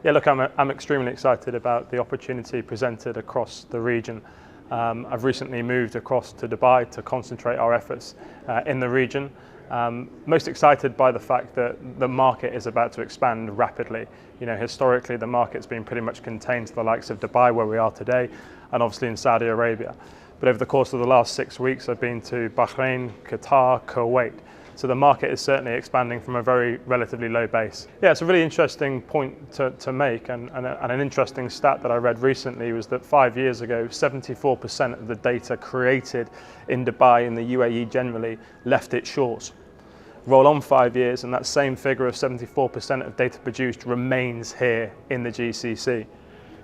Yeah, look, I'm extremely excited about the opportunity presented across the region. I've recently moved across to Dubai to concentrate our efforts in the region. Most excited by the fact that the market is about to expand rapidly. You know, historically the market's been pretty much contained to the likes of Dubai, where we are today, and obviously in Saudi Arabia. But over the course of the last 6 weeks, I've been to Bahrain, Qatar, Kuwait. So the market is certainly expanding from a very relatively low base. Yeah, it's a really interesting point to make, and an interesting stat that I read recently was that 5 years ago, 74% of the data created in Dubai and the UAE generally left its shores. Roll on 5 years and that same figure of 74% of data produced remains here in the GCC.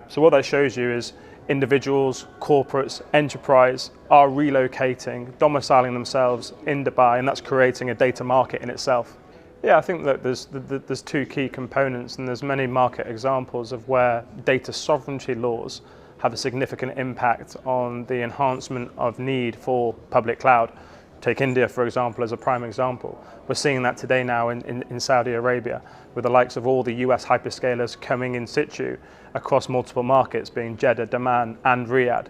So what that shows you is individuals, corporates, enterprise are relocating, domiciling themselves in Dubai, and that's creating a data market in itself. Yeah, I think that there's two key components, and there's many market examples of where data sovereignty laws have a significant impact on the enhancement of need for public cloud. Take India, for example, as a prime example. We're seeing that today now in Saudi Arabia, with the likes of all the US hyperscalers coming in situ across multiple markets, being Jeddah, Dammam, and Riyadh.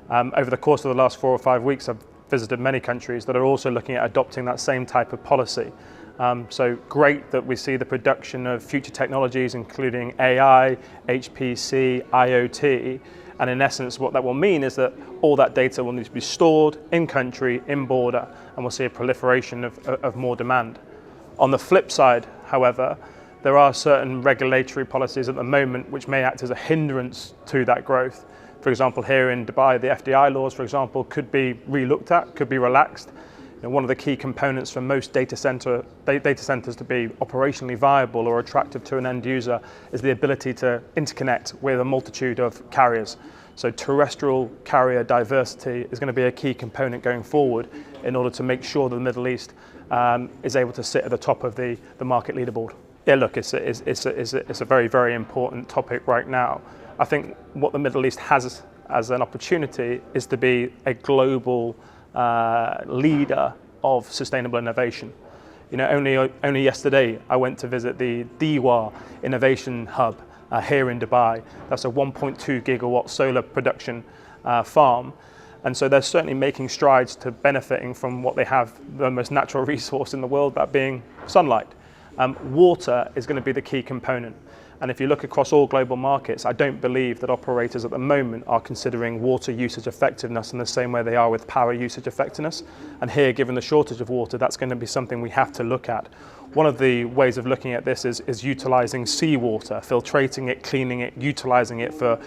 Over the course of the last 4 or 5 weeks, I've visited many countries that are also looking at adopting that same type of policy. So great that we see the production of future technologies, including AI, HPC, IoT, and in essence what that will mean is that all that data will need to be stored in country, in border, and we'll see a proliferation of more demand. On the flip side, however, there are certain regulatory policies at the moment which may act as a hindrance to that growth. For example, here in Dubai, the FDI laws, for example, could be re-looked at, could be relaxed. One of the key components for most data centers to be operationally viable or attractive to an end user is the ability to interconnect with a multitude of carriers. So terrestrial carrier diversity is going to be a key component going forward in order to make sure that the Middle East is able to sit at the top of the market leaderboard. Yeah, look, it's a very, very important topic right now. I think what the Middle East has as an opportunity is to be a global leader of sustainable innovation. You know, only yesterday I went to visit the DIWA Innovation Hub here in Dubai. That's a 1.2 gigawatt solar production farm. And so they're certainly making strides to benefiting from what they have, the most natural resource in the world, that being sunlight. Water is going to be the key component. And if you look across all global markets, I don't believe that operators at the moment are considering water usage effectiveness in the same way they are with power usage effectiveness. And here, given the shortage of water, that's going to be something we have to look at. One of the ways of looking at this is utilizing seawater, filtrating it, cleaning it, utilizing it for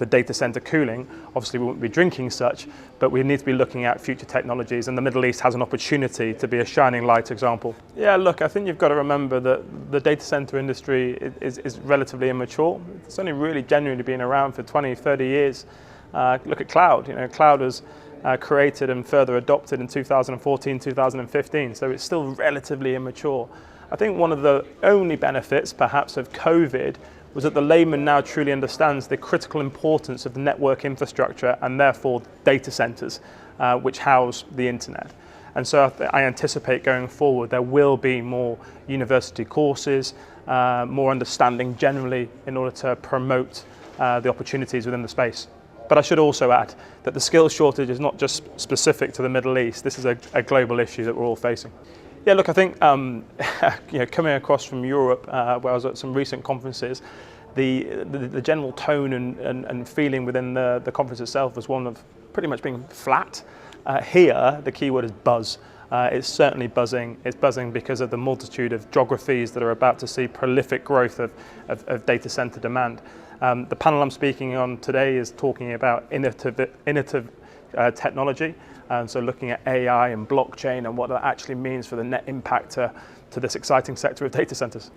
data center cooling. Obviously, we won't be drinking such, but we need to be looking at future technologies, and the Middle East has an opportunity to be a shining light example. Yeah, look, I think you've got to remember that the data center industry is relatively immature. It's only really genuinely been around for 20, 30 years. Look at cloud. You know, cloud was created and further adopted in 2014, 2015, so it's still relatively immature. I think one of the only benefits, perhaps, of COVID was that the layman now truly understands the critical importance of the network infrastructure and therefore data centers, which house the internet. And so I anticipate going forward there will be more university courses, more understanding generally in order to promote the opportunities within the space. But I should also add that the skills shortage is not just specific to the Middle East. This is a global issue that we're all facing. Yeah, look, I think you know, coming across from Europe, where I was at some recent conferences, the general tone and feeling within the conference itself was one of pretty much being flat. Here, the key word is buzz. It's certainly buzzing. It's buzzing because of the multitude of geographies that are about to see prolific growth of data center demand. The panel I'm speaking on today is talking about innovative technology, so looking at AI and blockchain and what that actually means for the net impact to this exciting sector of data centers.